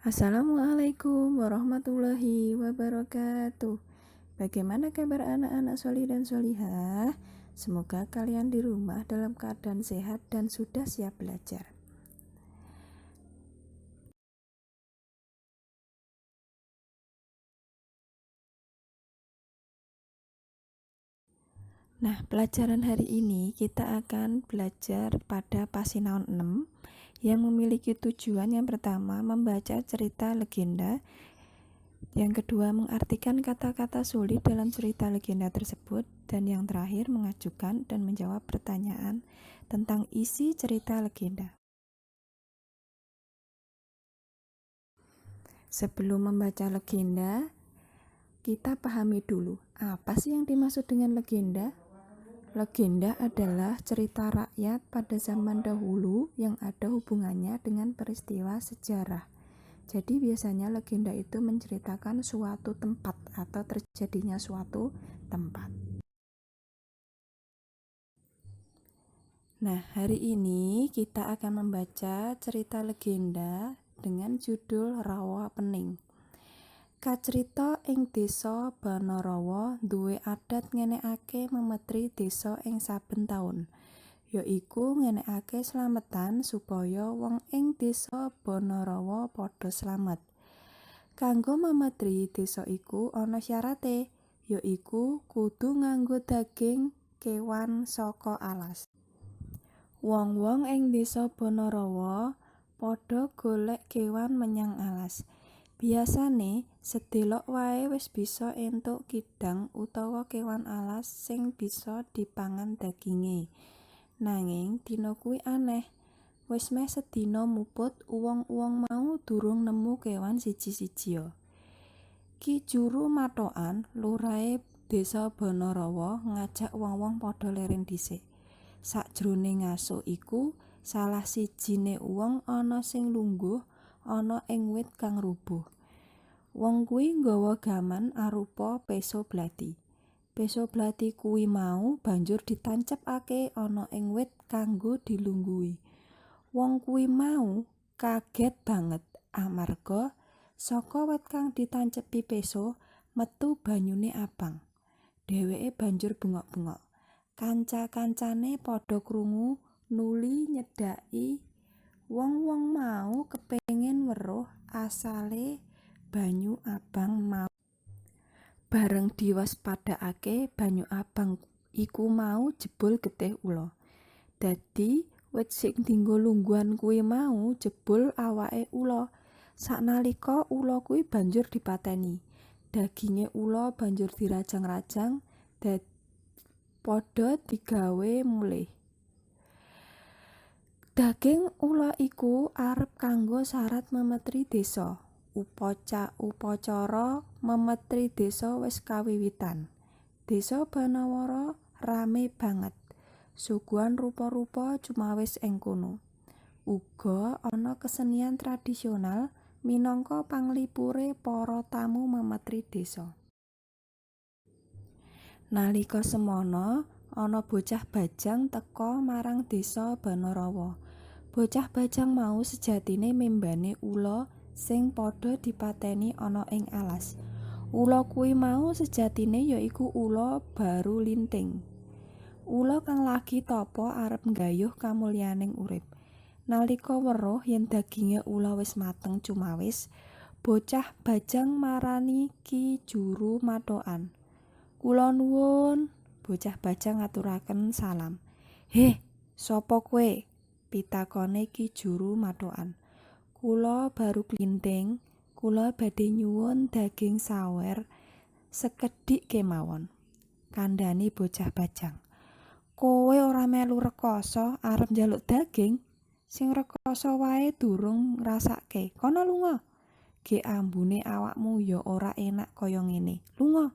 Assalamualaikum warahmatullahi wabarakatuh. Bagaimana kabar anak-anak solih dan solihah? Semoga kalian di rumah dalam keadaan sehat dan sudah siap belajar. Nah, pelajaran hari ini kita akan belajar pada pasinaon 6 yang memiliki tujuan yang pertama membaca cerita legenda, yang kedua mengartikan kata-kata sulit dalam cerita legenda tersebut, dan yang terakhir mengajukan dan menjawab pertanyaan tentang isi cerita legenda. Sebelum membaca legenda, kita pahami dulu apa sih yang dimaksud dengan legenda. Legenda adalah cerita rakyat pada zaman dahulu yang ada hubungannya dengan peristiwa sejarah. Jadi biasanya legenda itu menceritakan suatu tempat atau terjadinya suatu tempat. Nah, hari ini kita akan membaca cerita legenda dengan judul Rawa Pening. Kacrita ing désa Banarawa duwe adat ngenekake memetri désa ing saben taun, yaiku ngenekake slametan supaya wong ing désa Banarawa padha slamet. Kanggo memetri désa iku ana syarate, yaiku kudu nganggo daging kéwan saka alas. Wong-wong ing désa Banarawa padha golek kéwan menyang alas. Biasane sedelok wae wis bisa entuk kidang utawa kéwan alas sing bisa dipangan daginge. Nanging dina kuwi aneh. Wis meh sedina muput uwong-uwong mau durung nemu kéwan siji-sijia. Ki Juru Mathokan, lurahe désa Banarawa ngajak wong-wong padha lereng dhisik. Sakjroning ngaso iku salah sijine uwong ana sing lungguh ana ing wit kang rubuh. Wong kuwi nggawa gaman arupa péso blati. Péso blati kuwi mau banjur ditancepake ana ing wit kanggo dilungguhi. Wong kuwi mau kaget banget amarga saka wit kang ditancepi péso metu banyune abang. Dheweke banjur bengok-bengok. Kanca-kancane padha krungu nuli nyedhaki. Wong-wong mau kepengin weruh asale banyu abang mau. Bareng diwaspadakake, banyu abang iku mau jebul getih ula. Dadi wit sing dienggo lungguhan kuwi mau jebul awake ula. Saknalika ula kuwi banjur dipateni. Daginge ula banjur dirajang-rajang padha digawe mulih. Daging ula iku arep kanggo syarat memetri désa. Upacara memetri désa wis kawiwitan. Désa Banawara rame banget. Suguhan rupa-rupa cumawis ing kono. Uga ana kesenian tradisional minangka panglipure para tamu memetri désa. Nalika semana ana bocah bajang teka marang désa Banarawa. Bocah bajang mau sejatine membane ula sing padha dipateni ana ing alas. Ula kuwi mau sejatine yaiku ula baru linting. Ula kang lagi tapa arep nggayuh kamulyaning urip. Nalika weruh yen daginge ula wis mateng cumawis, bocah bajang marani Ki Juru Mathokan. "Kula nuwun," bocah bajang ngaturaken salam. "Heh, sapa kowe?" pitakone Ki Juru Mathokan. "Kula baru klinting, kula badhe nyuwun daging sawer sekedhik kemawon," kandhane bocah bajang. "Kowe ora melu rekoso arep njaluk daging? Sing rekoso wae durung ngrasake. Kono lunga. Ge ambune awakmu ya ora enak kaya ngene. Lunga,"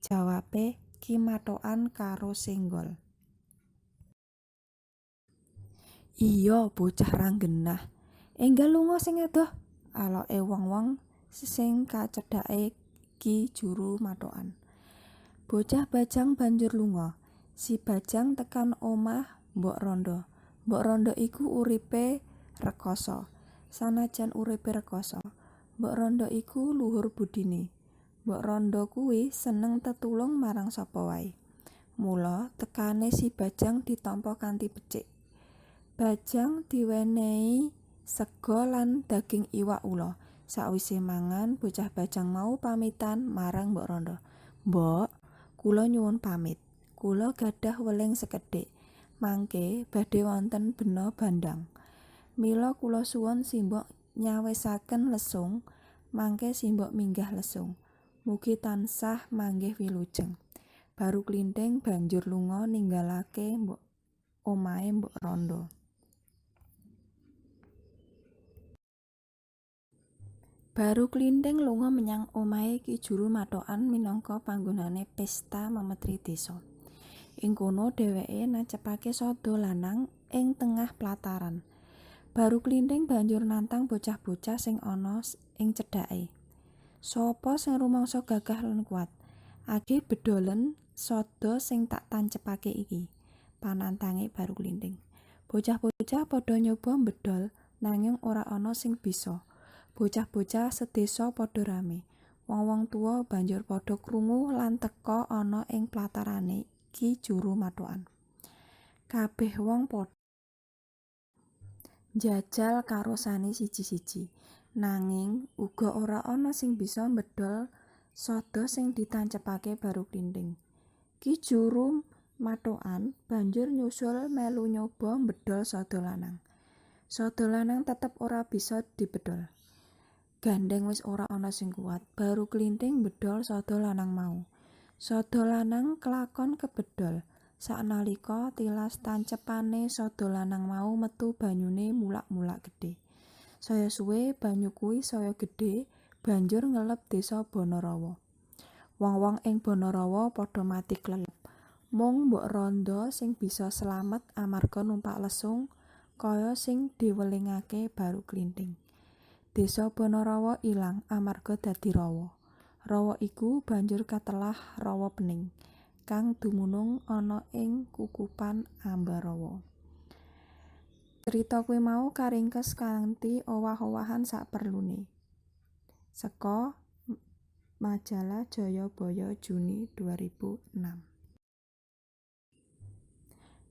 jawabe Ki Mathokan karo senggol. "Iya, bocah ranggenah. Enggal lunga sing adoh," aloke wong-wong sing kacedhake Ki Juru Mathokan. Bocah bajang banjur lunga. Si bajang tekan omah Mbok Randha. Mbok Randha iku uripe rekoso. Sanajan uripe rekoso, Mbok Randha iku luhur budine. Mbok Randha kuwi seneng tetulung marang sapa wae. Mula tekane si Bajang ditampa kanthi becik. Bajang diwenehi sega lan daging iwak ula. Sakwise mangan, bocah Bajang mau pamitan marang Mbok Randha. "Mbok, kula nyuwun pamit. Kula gadah weling sekedhik. Mangke badhe wonten bena bandang. Mila kula suwun simbok nyawisaken lesung, mangke simbok minggah lesung. Mugi tansah manggih wilujeng." Baru Klinthing banjur lunga ninggalake omahe Mbok Randha. Baru Klinthing lunga menyang omahe Ki Juru Mathokan minangka panggonane pesta memetri desa. Ing kono dheweke nacepake sada lanang ing tengah plataran. Baru Klinthing banjur nantang bocah-bocah sing ana ing cedhake. "Sapa sing rumangsa gagah lan kuat? Age bedolen sada sing tak tancepake iki," panantange Baru Klinthing. Bocah-bocah padha nyoba mbedol nanging ora ana sing bisa. Bocah-bocah sedesa padha rame. Wong-wong tuwa banjur padha krungu lan teka ana ing platarane Ki Juru Mathokan. Kabeh wong padha njajal karosane siji-siji. Nanging uga ora ana sing bisa mbedol sada sing ditancepake Baru Klinthing. Ki Juru Mathokan banjur nyusul melu nyoba mbedol sada lanang. Sada lanang tetep ora bisa dibedol. Gandeng wis ora ana sing kuat. Baru Klinthing mbedol sada lanang mau. Sada lanang kelakon kebedol. Saknalika tilas tancepane sada lanang mau metu banyune mulak-mulak gedhe. Saya suwe banyu kuwi saya gedhe banjur ngelep desa Banarawa. Wong-wong ing Banarawa padha mati klelep. Mung Mbok Randha sing bisa slamet amarga numpak lesung kaya sing diwelingake Baru Klinthing. Desa Banarawa ilang amarga dadi rawa. Rawa iku banjur katelah rawa pening kang dumunung ana ing Kukupan Ambarawa. Cerita kuwi mau karingkes kanthi owah-owahan saperlune. Seka Majalah Jayabaya Juni 2006.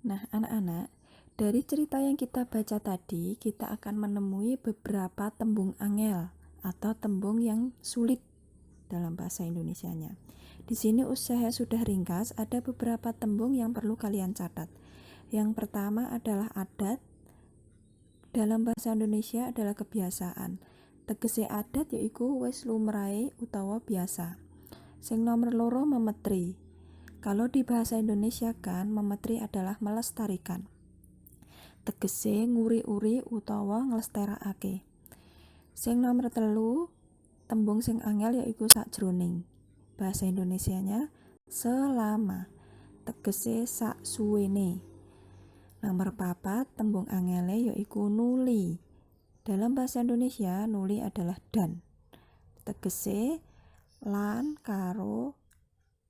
Nah, anak-anak, dari cerita yang kita baca tadi, kita akan menemui beberapa tembung angel atau tembung yang sulit dalam bahasa Indonesianya. Di sini saya sudah ringkas, ada beberapa tembung yang perlu kalian catat. Yang pertama adalah adat. Dalam bahasa Indonesia adalah kebiasaan. Tegese adat yaiku wis lumrahe utawa biasa. Sing nomor loro memetri. Kalau di bahasa Indonesia kan memetri adalah melestarikan. Tegese nguri-uri utawa nglestarakake. Sing nomor telu tembung sing angel yaiku sakjroning. Bahasa Indonesianya selama. Tegese saksuwene. Nomor 4 tembung angele yaiku nuli. Dalam bahasa Indonesia nuli adalah dan. Tegese lan karo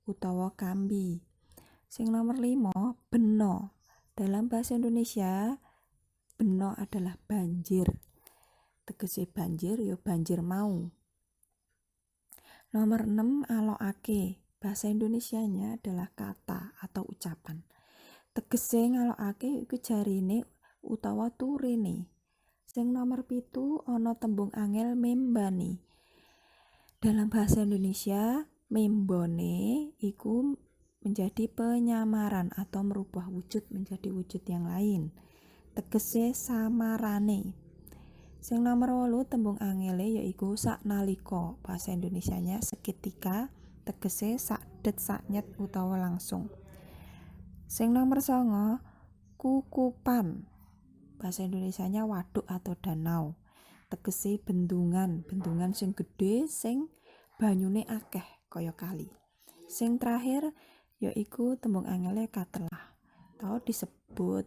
utawa kambi. Sing nomor 5 beno. Dalam bahasa Indonesia beno adalah banjir. Tegese banjir ya banjir mau. Nomor 6 alokake. Bahasa Indonesianya adalah kata atau ucapan. Tegese ngalokake iku jarine utawa turine. Sing nomor 7 ana tembung angel membani. Dalam bahasa Indonesia membone iku menjadi penyamaran atau merubah wujud menjadi wujud yang lain. Tegese samarane. Sing nomor 8 tembung angele yaiku saknalika. Bahasa Indonesianya seketika, tegese sakdet saknyet utawa langsung. Sing nomor 9 kukupan. Bahasa Indonesianya waduk atau danau. Tegese bendungan, bendungan sing gedhe sing banyune akeh kaya kali. Sing terakhir yaiku tembung angele katelah atau disebut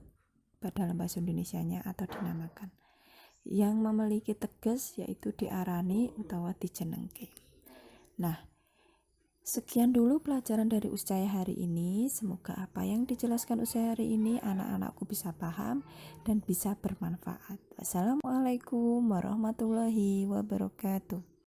dalam bahasa Indonesianya atau dinamakan. Yang memiliki teges yaitu diarani utawa dijenengke. Nah, sekian dulu pelajaran dari Uscaya hari ini. Semoga apa yang dijelaskan Uscaya hari ini anak-anakku bisa paham dan bisa bermanfaat. Wassalamualaikum warahmatullahi wabarakatuh.